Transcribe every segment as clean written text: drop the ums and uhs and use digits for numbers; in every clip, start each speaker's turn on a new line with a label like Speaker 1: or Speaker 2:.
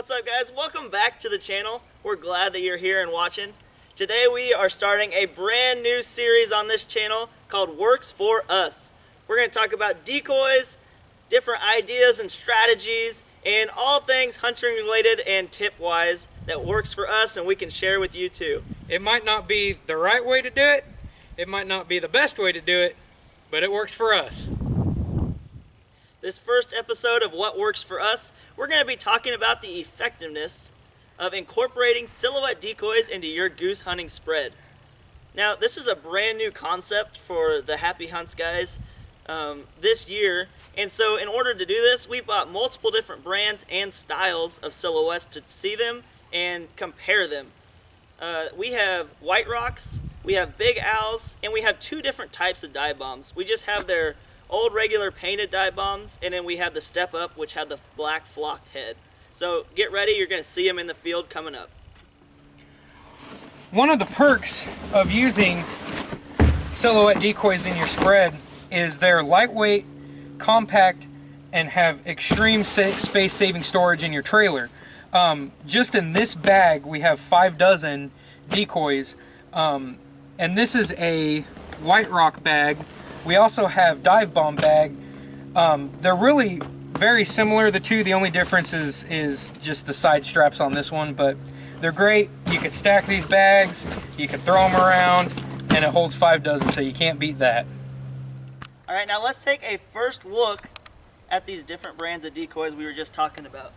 Speaker 1: What's up, guys? Welcome back to the channel. We're glad that you're here and watching. Today we are starting a brand new series on this channel called Works for Us. We're going to talk about decoys, different ideas and strategies, and all things hunting related and tip wise that works for us and we can share with you too.
Speaker 2: It might not be the right way to do it, it might not be the best way to do it, but it works for us.
Speaker 1: This first episode of What Works for Us, we're going to be talking about the effectiveness of incorporating silhouette decoys into your goose hunting spread. Now, this is a brand new concept for the Happy Hunts guys this year, and so in order to do this, we bought multiple different brands and styles of silhouettes to see them and compare them. We have White Rocks, we have Big Owls, and we have two different types of dive bombs. We just have their old regular painted dive bombs, and then we have the Step Up, which have the black flocked head. So get ready, you're going to see them in the field coming up.
Speaker 2: One of the perks of using silhouette decoys in your spread is they're lightweight, compact, and have extreme space-saving storage in your trailer. Just in this bag we have 5 dozen decoys, and this is a White Rock bag. We also have dive bomb bag. They're really very similar, the two. The only difference is just the side straps on this one, but they're great. You could stack these bags, you can throw them around, and it holds 5 dozen, so you can't beat that.
Speaker 1: All right, now let's take a first look at these different brands of decoys we were just talking about.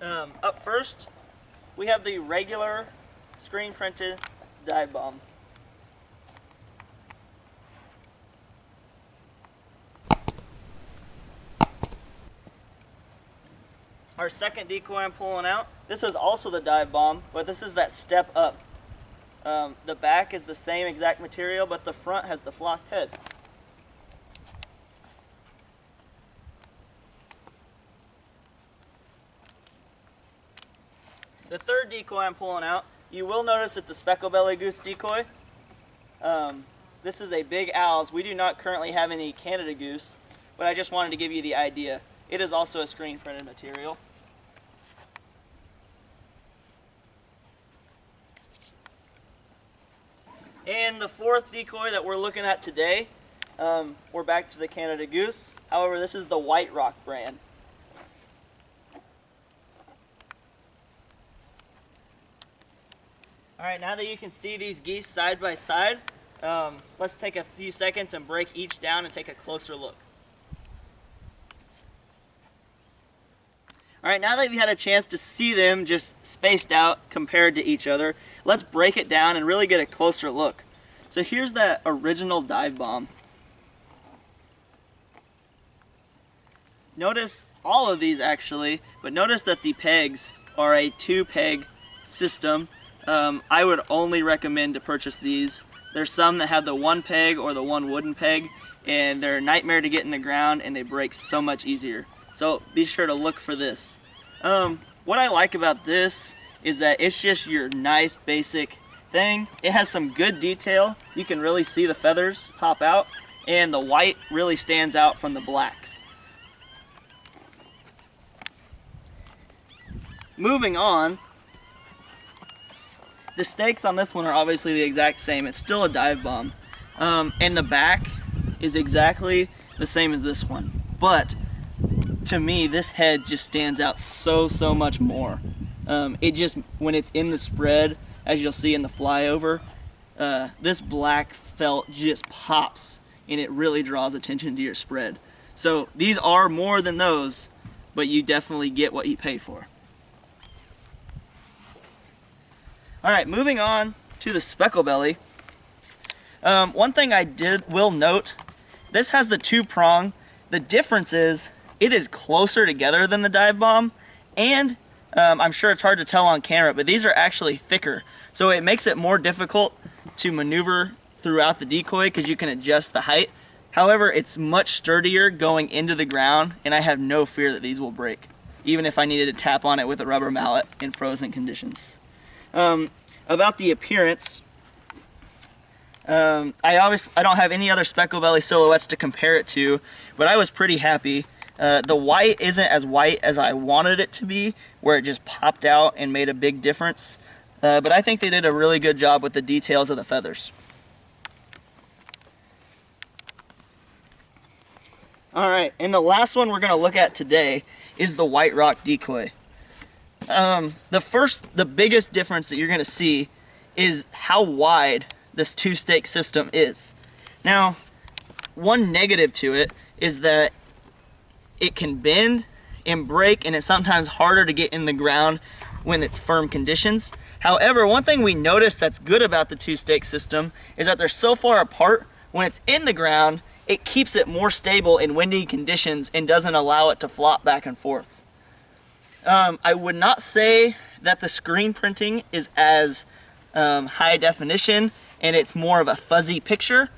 Speaker 1: Up first, we have the regular screen printed dive bomb. Our second decoy I'm pulling out, this was also the dive bomb, but this is that Step Up. The back is the same exact material, but the front has the flocked head. The third decoy I'm pulling out, you will notice it's a speckle belly goose decoy. This is a Big Owls. We do not currently have any Canada goose, but I just wanted to give you the idea. It is also a screen printed material. And the fourth decoy that we're looking at today, we're back to the Canada goose. However, this is the White Rock brand. Alright, now that you can see these geese side by side, let's take a few seconds and break each down and take a closer look. Alright, now that we've had a chance to see them just spaced out compared to each other, let's break it down and really get a closer look. So here's that original dive bomb. Notice all of these actually, but notice that the pegs are a 2-peg system. I would only recommend to purchase these. There's some that have the 1 peg or the 1 wooden peg, and they're a nightmare to get in the ground and they break so much easier. So be sure to look for this. What I like about this is that it's just your nice basic thing. It has some good detail. You can really see the feathers pop out, and the white really stands out from the blacks. Moving on, the stakes on this one are obviously the exact same. It's still a dive bomb. And the back is exactly the same as this one. But to me, this head just stands out so much more. It just, when it's in the spread, as you'll see in the flyover, this black felt just pops and it really draws attention to your spread. So these are more than those, but you definitely get what you pay for. Alright, moving on to the speckle belly. One thing I will note, this has the 2-prong. The difference is it is closer together than the dive bomb, and I'm sure it's hard to tell on camera, but these are actually thicker. So it makes it more difficult to maneuver throughout the decoy because you can adjust the height. However, it's much sturdier going into the ground, and I have no fear that these will break, even if I needed to tap on it with a rubber mallet in frozen conditions. About the appearance, I don't have any other speckle belly silhouettes to compare it to, but I was pretty happy. The white isn't as white as I wanted it to be, where it just popped out and made a big difference. But I think they did a really good job with the details of the feathers. Alright, and the last one we're going to look at today is the White Rock Decoy. The biggest difference that you're going to see is how wide this two-stake system is. Now, one negative to it is that it can bend and break, and it's sometimes harder to get in the ground when it's firm conditions. However, one thing we noticed that's good about the two-stake system is that they're so far apart, when it's in the ground, it keeps it more stable in windy conditions and doesn't allow it to flop back and forth. I would not say that the screen printing is as high definition and it's more of a fuzzy picture.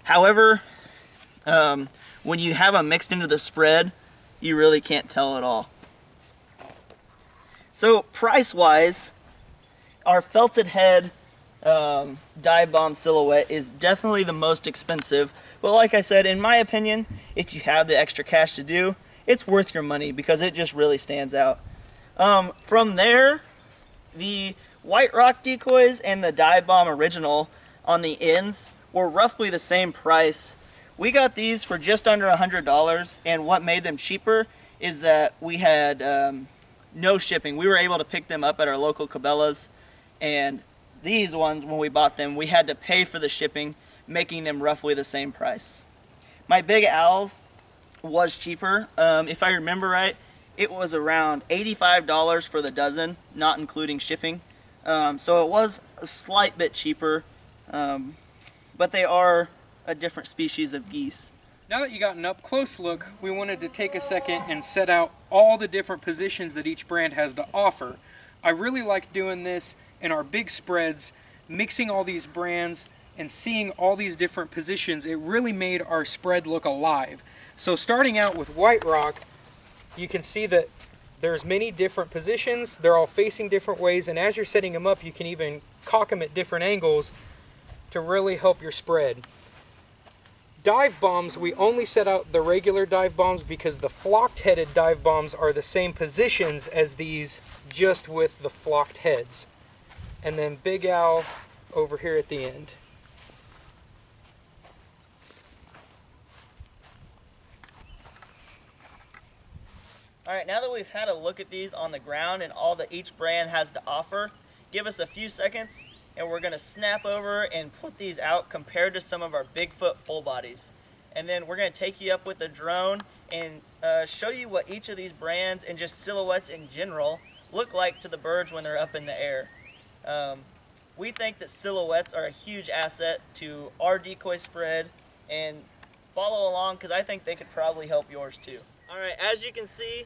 Speaker 1: However, when you have them mixed into the spread, you really can't tell at all. So price-wise, our felted head dive bomb silhouette is definitely the most expensive. But like I said, in my opinion, if you have the extra cash to do, it's worth your money because it just really stands out. From there, the White Rock Decoys and the Dive Bomb Original on the ends were roughly the same price. We got these for just under $100, and what made them cheaper is that we had no shipping. We were able to pick them up at our local Cabela's, and these ones, when we bought them, we had to pay for the shipping, making them roughly the same price. My Big Owls was cheaper. If I remember right, it was around $85 for the dozen, not including shipping. So it was a slight bit cheaper, but they are a different species of geese.
Speaker 2: Now that you got an up-close look, we wanted to take a second and set out all the different positions that each brand has to offer. I really like doing this in our big spreads, mixing all these brands and seeing all these different positions. It really made our spread look alive. So starting out with White Rock, you can see that there's many different positions. They're all facing different ways, and as you're setting them up, you can even cock them at different angles to really help your spread. Dive bombs, we only set out the regular dive bombs because the flocked-headed dive bombs are the same positions as these, just with the flocked heads. And then Big Owl over here at the end.
Speaker 1: Alright, now that we've had a look at these on the ground and all that each brand has to offer, give us a few seconds and we're going to snap over and put these out compared to some of our Bigfoot full bodies. And then we're going to take you up with the drone and show you what each of these brands and just silhouettes in general look like to the birds when they're up in the air. We think that silhouettes are a huge asset to our decoy spread, and follow along because I think they could probably help yours too. Alright, as you can see,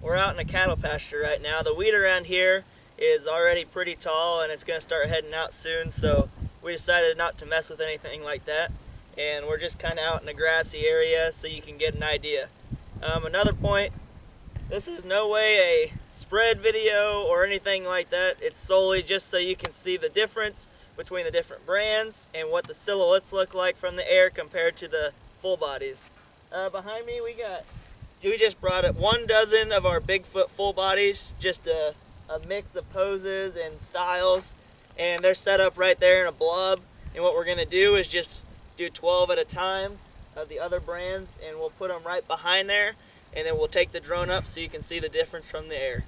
Speaker 1: we're out in a cattle pasture right now. The weed around here is already pretty tall and it's going to start heading out soon, so we decided not to mess with anything like that, and we're just kind of out in a grassy area so you can get an idea. Another point, this is no way a spread video or anything like that. It's solely just so you can see the difference between the different brands and what the silhouettes look like from the air compared to the full bodies. Behind me we just brought up 1 dozen of our Bigfoot full bodies, just a mix of poses and styles, and they're set up right there in a blob. And what we're going to do is just do 12 at a time of the other brands, and we'll put them right behind there, and then we'll take the drone up so you can see the difference from the air.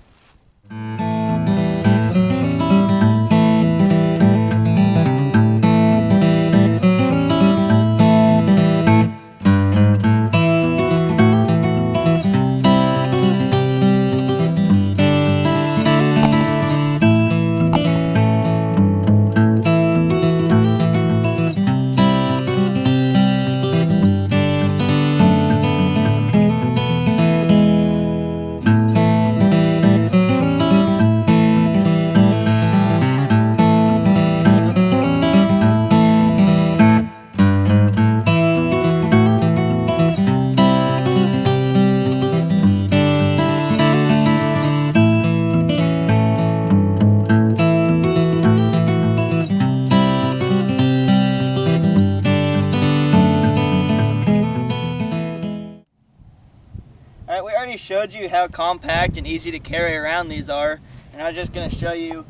Speaker 1: already showed you how compact and easy to carry around these are, and I was just going to show you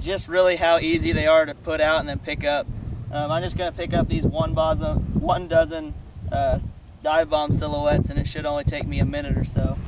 Speaker 1: just really how easy they are to put out and then pick up. I'm just going to pick up these one dozen dive bomb silhouettes, and it should only take me a minute or so.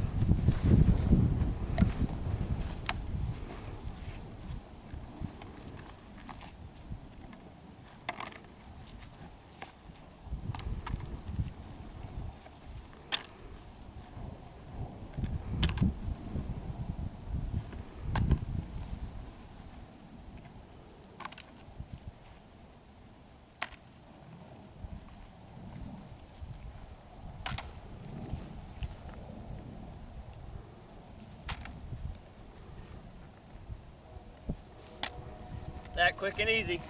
Speaker 1: That quick and easy.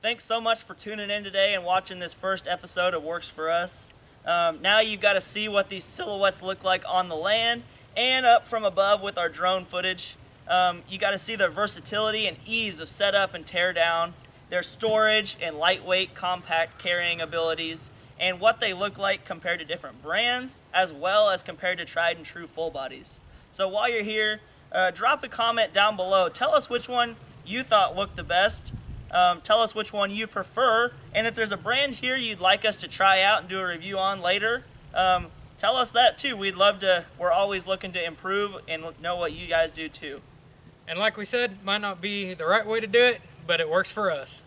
Speaker 1: Thanks so much for tuning in today and watching this first episode of Works For Us. Now you've got to see what these silhouettes look like on the land and up from above with our drone footage. You got to see their versatility and ease of setup and tear down, their storage and lightweight, compact carrying abilities, and what they look like compared to different brands, as well as compared to tried and true full bodies. So while you're here, drop a comment down below. Tell us which one you thought looked the best. Tell us which one you prefer, and if there's a brand here you'd like us to try out and do a review on later, tell us that too. We're always looking to improve and know what you guys do too.
Speaker 2: And like we said, might not be the right way to do it, but it works for us.